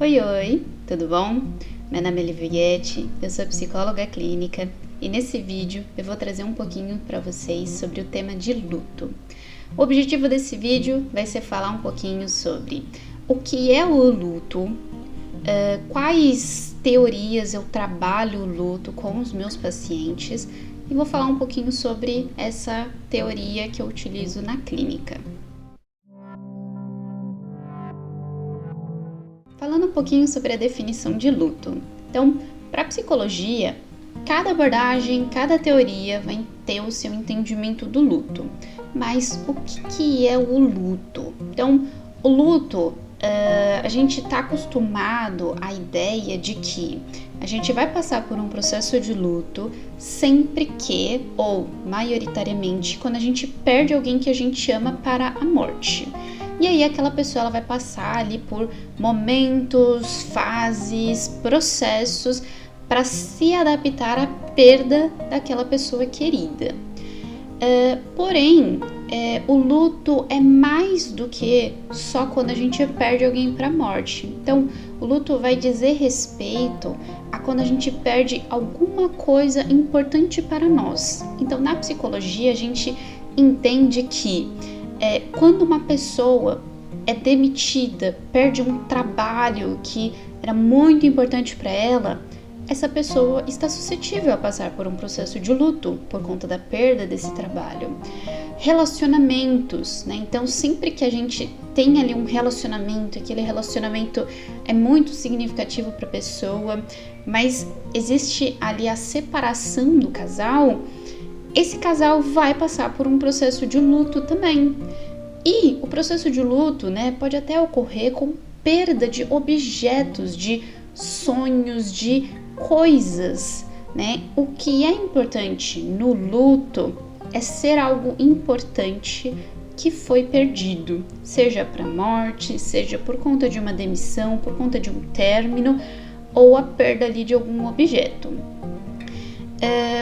Oi, oi, tudo bom? Meu nome é Liviette, eu sou psicóloga clínica e nesse vídeo eu vou trazer um pouquinho para vocês sobre o tema de luto. O objetivo desse vídeo vai ser falar um pouquinho sobre o que é o luto, quais teorias eu trabalho o luto com os meus pacientes e vou falar um pouquinho sobre essa teoria que eu utilizo na clínica. Falando um pouquinho sobre a definição de luto. Então, para a psicologia, cada abordagem, cada teoria vai ter o seu entendimento do luto. Mas o que é o luto? Então, o luto, a gente está acostumado à ideia de que a gente vai passar por um processo de luto sempre que, ou maioritariamente, quando a gente perde alguém que a gente ama para a morte. E aí aquela pessoa ela vai passar ali por momentos, fases, processos para se adaptar à perda daquela pessoa querida. Porém, o luto é mais do que só quando a gente perde alguém para a morte. Então, o luto vai dizer respeito a quando a gente perde alguma coisa importante para nós. Então, na psicologia, a gente entende que quando uma pessoa é demitida, perde um trabalho que era muito importante para ela, essa pessoa está suscetível a passar por um processo de luto por conta da perda desse trabalho. Relacionamentos, né? Então, sempre que a gente tem ali um relacionamento, aquele relacionamento é muito significativo para a pessoa, mas existe ali a separação do casal, esse casal vai passar por um processo de luto também. E o processo de luto, né, pode até ocorrer com perda de objetos, de sonhos, de coisas, né? O que é importante no luto é ser algo importante que foi perdido, seja para morte, seja por conta de uma demissão, por conta de um término ou a perda ali de algum objeto.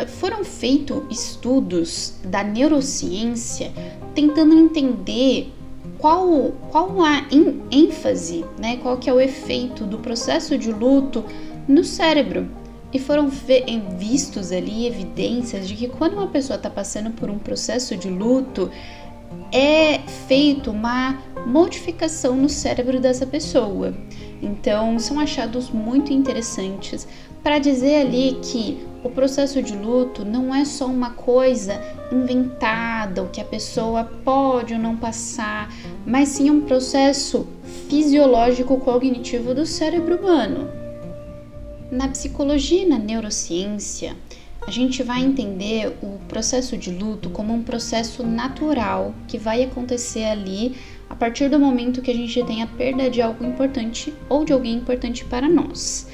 Foram feitos estudos da neurociência tentando entender qual a ênfase, né, qual que é o efeito do processo de luto no cérebro. E foram vistos ali evidências de que quando uma pessoa está passando por um processo de luto, é feita uma modificação no cérebro dessa pessoa. Então, são achados muito interessantes para dizer ali que o processo de luto não é só uma coisa inventada, o que a pessoa pode ou não passar, mas sim um processo fisiológico cognitivo do cérebro humano. Na psicologia e na neurociência, a gente vai entender o processo de luto como um processo natural que vai acontecer ali a partir do momento que a gente tem a perda de algo importante ou de alguém importante para nós.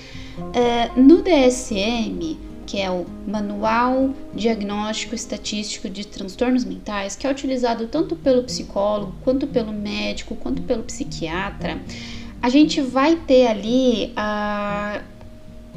No DSM, que é o Manual Diagnóstico Estatístico de Transtornos Mentais, que é utilizado tanto pelo psicólogo, quanto pelo médico, quanto pelo psiquiatra, a gente vai ter ali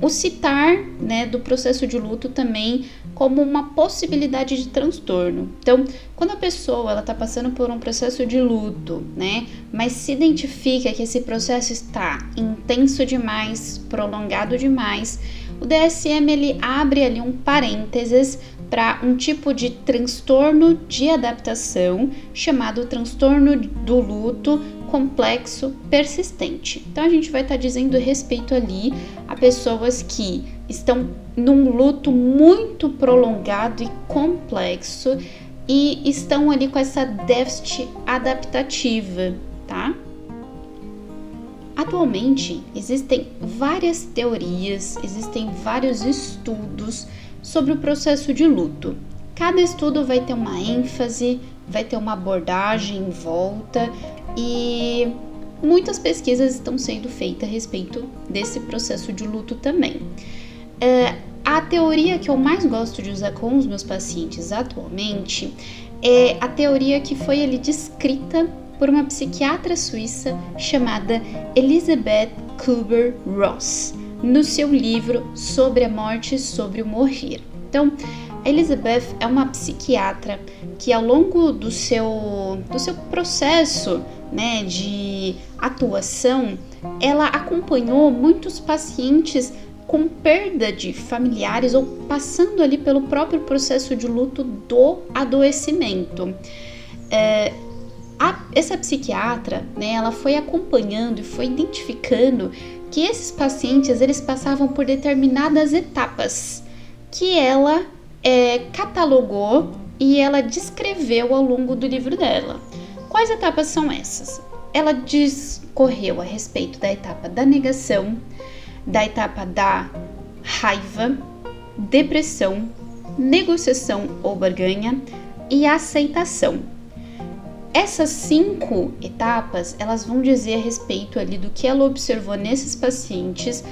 o citar, né, do processo de luto também como uma possibilidade de transtorno. Então, quando a pessoa ela está passando por um processo de luto, né, mas se identifica que esse processo está intenso demais, prolongado demais, o DSM ele abre ali um parênteses para um tipo de transtorno de adaptação chamado transtorno do luto complexo persistente. Então a gente vai estar dizendo respeito ali a pessoas que estão num luto muito prolongado e complexo e estão ali com essa déficit adaptativa, tá? Atualmente existem várias teorias, existem vários estudos sobre o processo de luto. Cada estudo vai ter uma ênfase, vai ter uma abordagem em volta e muitas pesquisas estão sendo feitas a respeito desse processo de luto também. A teoria que eu mais gosto de usar com os meus pacientes atualmente é a teoria que foi ali descrita por uma psiquiatra suíça chamada Elisabeth Kübler-Ross, no seu livro Sobre a Morte e Sobre o Morrer. Então, a Elisabeth é uma psiquiatra que ao longo do seu processo, né, de atuação, ela acompanhou muitos pacientes com perda de familiares ou passando ali pelo próprio processo de luto do adoecimento. Essa psiquiatra, né, ela foi acompanhando e foi identificando que esses pacientes, eles passavam por determinadas etapas que ela catalogou e ela descreveu ao longo do livro dela. Quais etapas são essas? Ela discorreu a respeito da etapa da negação, da etapa da raiva, depressão, negociação ou barganha e aceitação. Essas 5 etapas, elas vão dizer a respeito ali do que ela observou nesses pacientes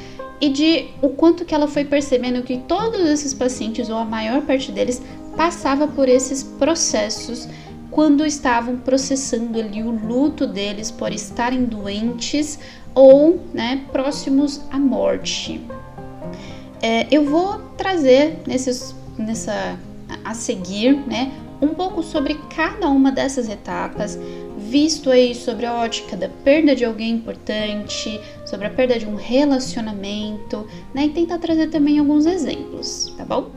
e de o quanto que ela foi percebendo que todos esses pacientes, ou a maior parte deles, passava por esses processos quando estavam processando ali o luto deles por estarem doentes ou, né, próximos à morte. Eu vou trazer a seguir, né, um pouco sobre cada uma dessas etapas, visto aí sobre a ótica da perda de alguém importante, sobre a perda de um relacionamento, né, e tentar trazer também alguns exemplos, tá bom?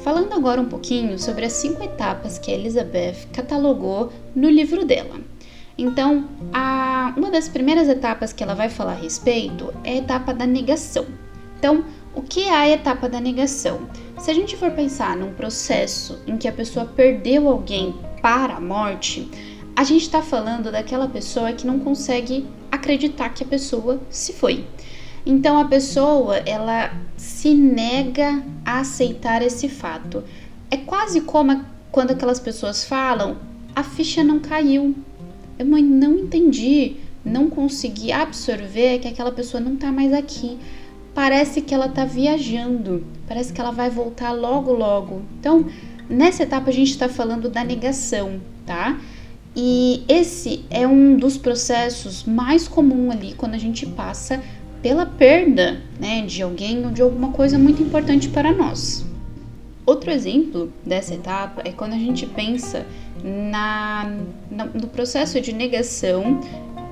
Falando agora um pouquinho sobre as 5 etapas que a Elizabeth catalogou no livro dela. Então, uma das primeiras etapas que ela vai falar a respeito é a etapa da negação. Então, o que é a etapa da negação? Se a gente for pensar num processo em que a pessoa perdeu alguém para a morte, a gente está falando daquela pessoa que não consegue acreditar que a pessoa se foi. Então a pessoa, ela se nega a aceitar esse fato. É quase como quando aquelas pessoas falam, a ficha não caiu. Eu não entendi, não consegui absorver que aquela pessoa não está mais aqui. Parece que ela está viajando, parece que ela vai voltar logo, logo. Então, nessa etapa a gente está falando da negação, tá? E esse é um dos processos mais comum ali quando a gente passa pela perda, né, de alguém ou de alguma coisa muito importante para nós. Outro exemplo dessa etapa é quando a gente pensa no processo de negação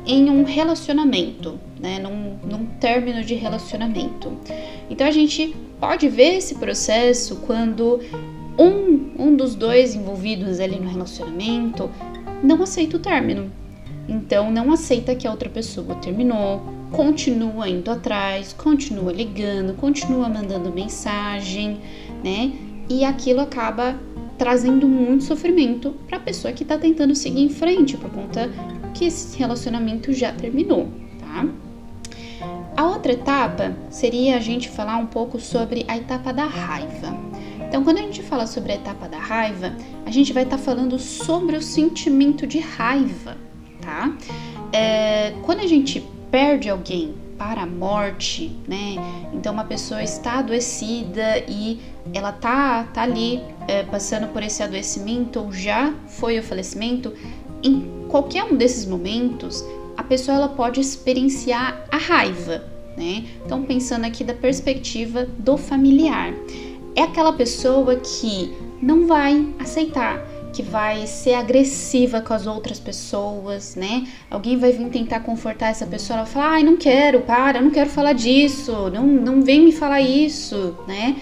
em um relacionamento, né, num término de relacionamento. Então a gente pode ver esse processo quando um dos dois envolvidos ali no relacionamento não aceita o término. Então não aceita que a outra pessoa terminou, continua indo atrás, continua ligando, continua mandando mensagem, né? E aquilo acaba trazendo muito sofrimento para a pessoa que está tentando seguir em frente por conta que esse relacionamento já terminou, tá? A outra etapa seria a gente falar um pouco sobre a etapa da raiva. Então, quando a gente fala sobre a etapa da raiva, a gente vai estar falando sobre o sentimento de raiva, tá? Quando a gente perde alguém para a morte, né? Então, uma pessoa está adoecida e ela tá ali passando por esse adoecimento ou já foi o falecimento. Em qualquer um desses momentos, a pessoa ela pode experienciar a raiva, né? Então, pensando aqui da perspectiva do familiar, é aquela pessoa que não vai aceitar, que vai ser agressiva com as outras pessoas, né? Alguém vai vir tentar confortar essa pessoa, ela vai falar, ai, não quero, eu não quero falar disso, não vem me falar isso, né?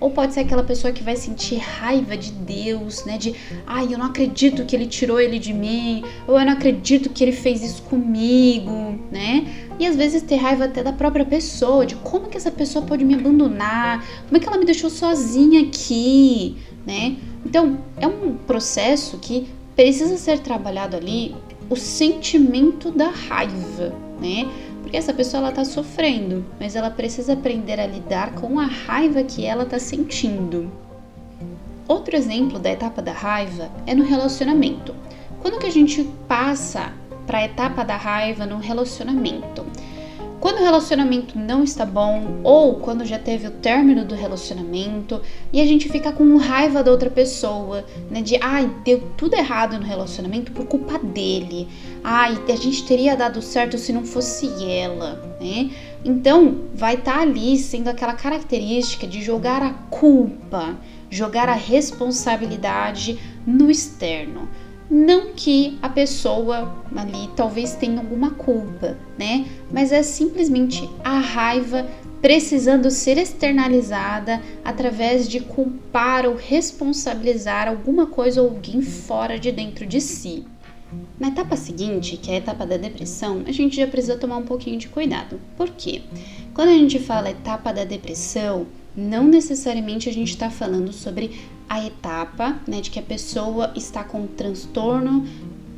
Ou pode ser aquela pessoa que vai sentir raiva de Deus, né? De, ai, eu não acredito que ele tirou ele de mim, ou eu não acredito que ele fez isso comigo, né? E às vezes ter raiva até da própria pessoa, de como que essa pessoa pode me abandonar, como é que ela me deixou sozinha aqui, né? Então, é um processo que precisa ser trabalhado ali, o sentimento da raiva, né? Porque essa pessoa ela tá sofrendo, mas ela precisa aprender a lidar com a raiva que ela tá sentindo. Outro exemplo da etapa da raiva é no relacionamento. Quando que a gente passa para a etapa da raiva no relacionamento? Quando o relacionamento não está bom ou quando já teve o término do relacionamento e a gente fica com raiva da outra pessoa, né? De, ai, deu tudo errado no relacionamento por culpa dele. Ai, a gente teria dado certo se não fosse ela, né? Então, vai estar ali sendo aquela característica de jogar a culpa, jogar a responsabilidade no externo. Não que a pessoa ali talvez tenha alguma culpa, né? Mas é simplesmente a raiva precisando ser externalizada através de culpar ou responsabilizar alguma coisa ou alguém fora de dentro de si. Na etapa seguinte, que é a etapa da depressão, a gente já precisa tomar um pouquinho de cuidado. Por quê? Quando a gente fala etapa da depressão, não necessariamente a gente está falando sobre a etapa, né, de que a pessoa está com um transtorno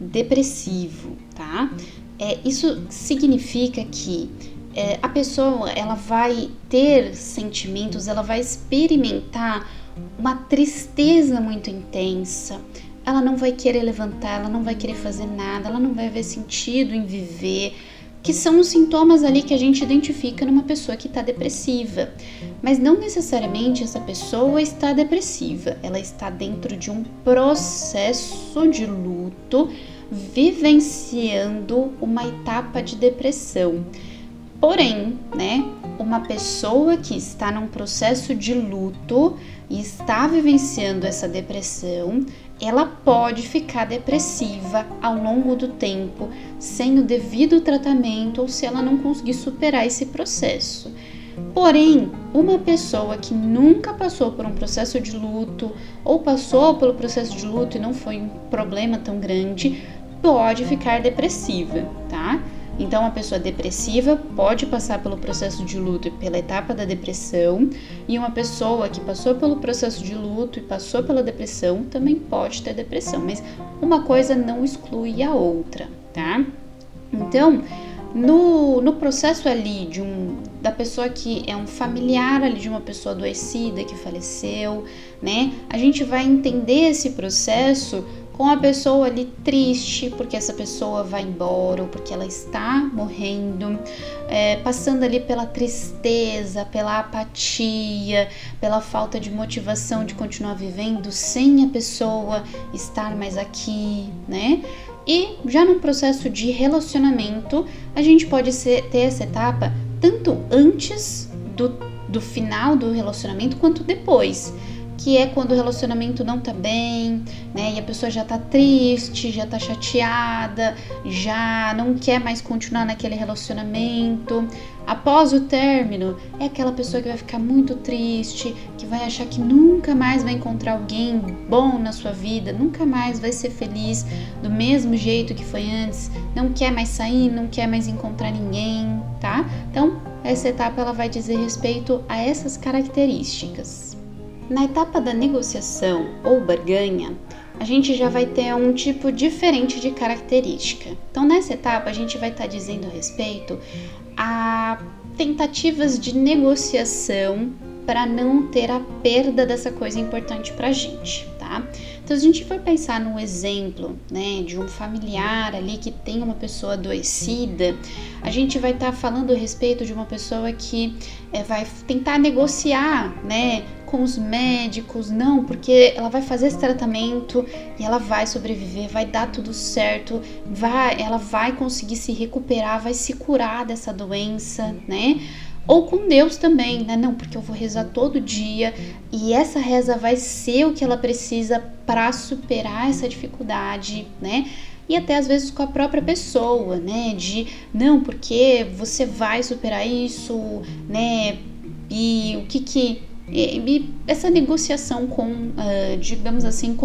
depressivo, tá? Isso significa que a pessoa ela vai ter sentimentos, ela vai experimentar uma tristeza muito intensa, ela não vai querer levantar, ela não vai querer fazer nada, ela não vai ver sentido em viver, que são os sintomas ali que a gente identifica numa pessoa que está depressiva. Mas não necessariamente essa pessoa está depressiva, ela está dentro de um processo de luto, vivenciando uma etapa de depressão. Porém, né, uma pessoa que está num processo de luto e está vivenciando essa depressão, ela pode ficar depressiva ao longo do tempo, sem o devido tratamento ou se ela não conseguir superar esse processo. Porém, uma pessoa que nunca passou por um processo de luto ou passou pelo processo de luto e não foi um problema tão grande, pode ficar depressiva, tá? Então, a pessoa depressiva pode passar pelo processo de luto e pela etapa da depressão, e uma pessoa que passou pelo processo de luto e passou pela depressão também pode ter depressão, mas uma coisa não exclui a outra, tá? Então, no processo ali da pessoa que é um familiar ali de uma pessoa adoecida que faleceu, né? A gente vai entender esse processo com a pessoa ali triste porque essa pessoa vai embora ou porque ela está morrendo, passando ali pela tristeza, pela apatia, pela falta de motivação de continuar vivendo sem a pessoa estar mais aqui, né? E já num processo de relacionamento, a gente pode ter essa etapa tanto antes do final do relacionamento quanto depois, que é quando o relacionamento não tá bem, né, e a pessoa já tá triste, já tá chateada, já não quer mais continuar naquele relacionamento. Após o término, é aquela pessoa que vai ficar muito triste, que vai achar que nunca mais vai encontrar alguém bom na sua vida, nunca mais vai ser feliz do mesmo jeito que foi antes, não quer mais sair, não quer mais encontrar ninguém, tá? Então, essa etapa ela vai dizer respeito a essas características. Na etapa da negociação ou barganha, a gente já vai ter um tipo diferente de característica. Então, nessa etapa, a gente vai estar dizendo respeito a tentativas de negociação para não ter a perda dessa coisa importante para a gente, tá? Então, se a gente for pensar num exemplo, né, de um familiar ali que tem uma pessoa adoecida, a gente vai estar falando a respeito de uma pessoa que vai tentar negociar, né, com os médicos, não, porque ela vai fazer esse tratamento e ela vai sobreviver, vai dar tudo certo, ela vai conseguir se recuperar, vai se curar dessa doença, né? Ou com Deus também, né? Não, porque eu vou rezar todo dia e essa reza vai ser o que ela precisa para superar essa dificuldade, né? E até às vezes com a própria pessoa, né? De, não, porque você vai superar isso, né? E o que essa negociação com, digamos assim,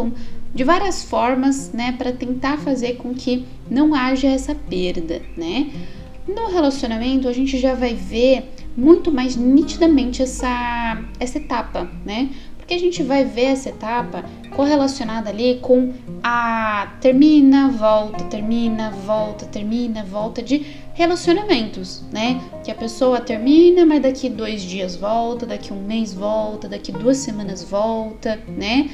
de várias formas, né, para tentar fazer com que não haja essa perda, né? No relacionamento, a gente já vai ver muito mais nitidamente essa etapa, né? Porque a gente vai ver essa etapa correlacionada ali com a termina, volta de relacionamentos, né? Que a pessoa termina, mas daqui 2 dias volta, daqui 1 mês volta, daqui 2 semanas volta, né?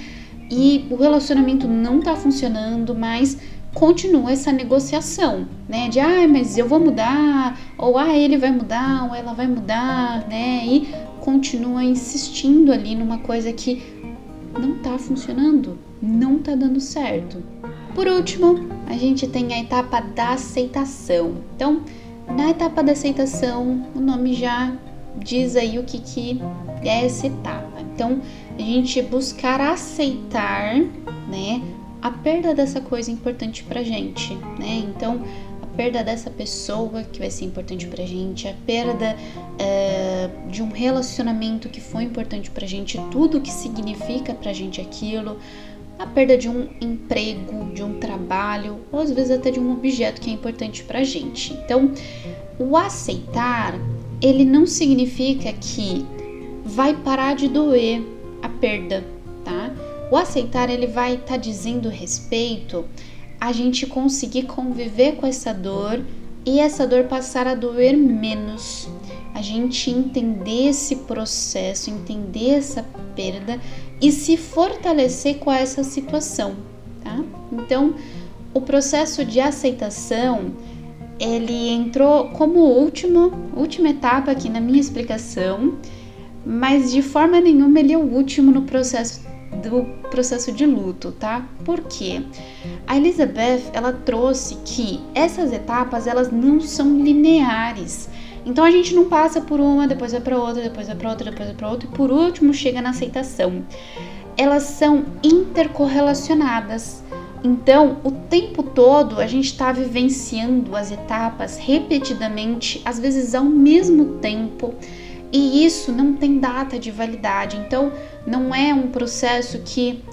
E o relacionamento não tá funcionando, mas continua essa negociação, né? De, mas eu vou mudar, ou ele vai mudar, ou ela vai mudar, né? E continua insistindo ali numa coisa que não tá funcionando, não tá dando certo. Por último, a gente tem a etapa da aceitação. Então, na etapa da aceitação, o nome já diz aí o que é essa etapa. Então, a gente buscar aceitar, né, a perda dessa coisa importante pra gente, né? Então, a perda dessa pessoa que vai ser importante pra gente, a perda de um relacionamento que foi importante pra gente, tudo que significa pra gente aquilo, a perda de um emprego, de um trabalho, ou às vezes até de um objeto que é importante pra gente. Então, o aceitar, ele não significa que vai parar de doer a perda, tá? O aceitar, ele vai estar dizendo respeito a gente conseguir conviver com essa dor e essa dor passar a doer menos. A gente entender esse processo, entender essa perda e se fortalecer com essa situação, tá? Então, o processo de aceitação, ele entrou como última etapa aqui na minha explicação, mas de forma nenhuma ele é o último no processo de luto, tá? Por quê? A Elizabeth, ela trouxe que essas etapas, elas não são lineares. Então a gente não passa por uma, depois vai para outra, depois vai para outra, depois vai para outra e por último chega na aceitação. Elas são intercorrelacionadas. Então, o tempo todo a gente está vivenciando as etapas repetidamente, às vezes ao mesmo tempo, e isso não tem data de validade. Então, não é um processo que,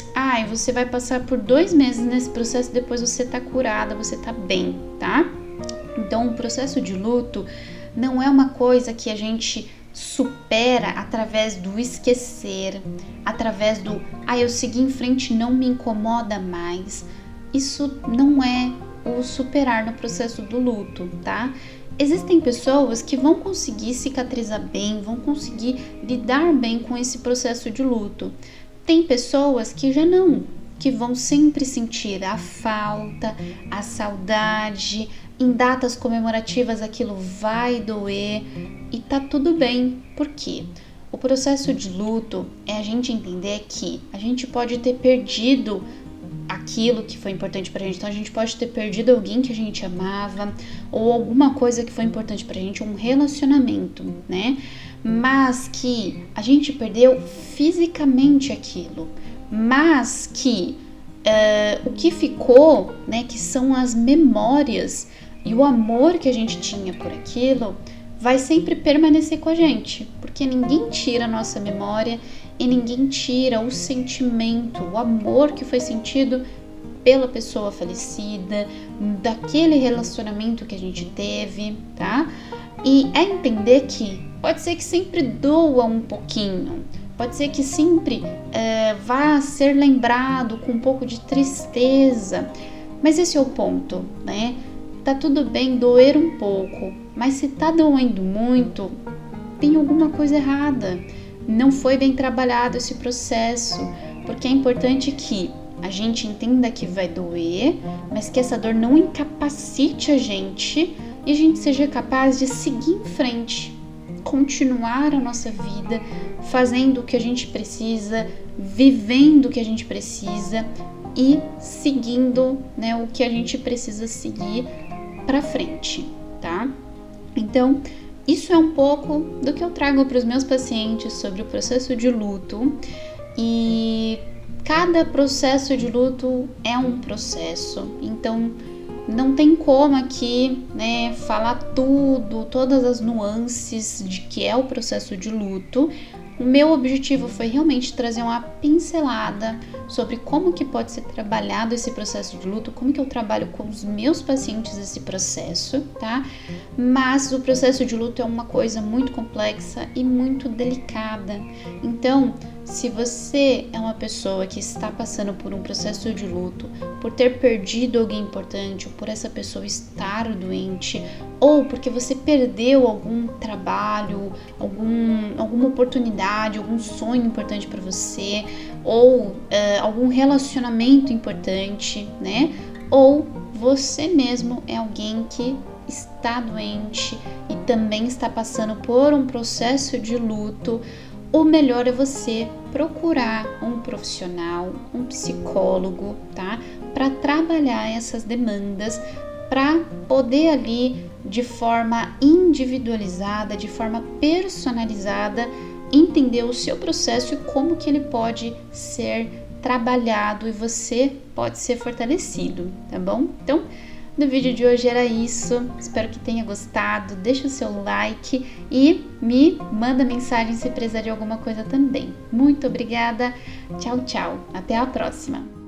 você vai passar por 2 meses nesse processo, depois você tá curada, você tá bem, tá? Então, o processo de luto não é uma coisa que a gente supera através do esquecer, através do, eu segui em frente, não me incomoda mais. Isso não é o superar no processo do luto, tá? Existem pessoas que vão conseguir cicatrizar bem, vão conseguir lidar bem com esse processo de luto. Tem pessoas que já não, que vão sempre sentir a falta, a saudade. Em datas comemorativas aquilo vai doer e tá tudo bem. Por quê? O processo de luto é a gente entender que a gente pode ter perdido aquilo que foi importante pra gente. Então a gente pode ter perdido alguém que a gente amava ou alguma coisa que foi importante pra gente, um relacionamento, né? Mas que a gente perdeu fisicamente aquilo, mas que o que ficou, né, que são as memórias e o amor que a gente tinha por aquilo, vai sempre permanecer com a gente, porque ninguém tira a nossa memória e ninguém tira o sentimento, o amor que foi sentido pela pessoa falecida, daquele relacionamento que a gente teve, tá? E é entender que pode ser que sempre doa um pouquinho, pode ser que sempre vá ser lembrado com um pouco de tristeza, mas esse é o ponto, né? Tá tudo bem doer um pouco, mas se tá doendo muito, tem alguma coisa errada. Não foi bem trabalhado esse processo, porque é importante que a gente entenda que vai doer, mas que essa dor não incapacite a gente e a gente seja capaz de seguir em frente, continuar a nossa vida, fazendo o que a gente precisa, vivendo o que a gente precisa e seguindo, né, o que a gente precisa seguir para frente, tá? Então, isso é um pouco do que eu trago para os meus pacientes sobre o processo de luto, e cada processo de luto é um processo, então não tem como aqui, né, falar todas as nuances de que é o processo de luto. O meu objetivo foi realmente trazer uma pincelada sobre como que pode ser trabalhado esse processo de luto, como que eu trabalho com os meus pacientes esse processo, tá? Mas o processo de luto é uma coisa muito complexa e muito delicada. Então, se você é uma pessoa que está passando por um processo de luto, por ter perdido alguém importante, ou por essa pessoa estar doente, ou porque você perdeu algum trabalho, alguma oportunidade, algum sonho importante para você, ou algum relacionamento importante, né? Ou você mesmo é alguém que está doente e também está passando por um processo de luto, o melhor é você procurar um profissional, um psicólogo, tá? Para trabalhar essas demandas, para poder ali de forma individualizada, de forma personalizada, entender o seu processo e como que ele pode ser trabalhado e você pode ser fortalecido, tá bom? Então, no vídeo de hoje era isso, espero que tenha gostado, deixa o seu like e me manda mensagem se precisar de alguma coisa também. Muito obrigada, tchau, tchau, até a próxima!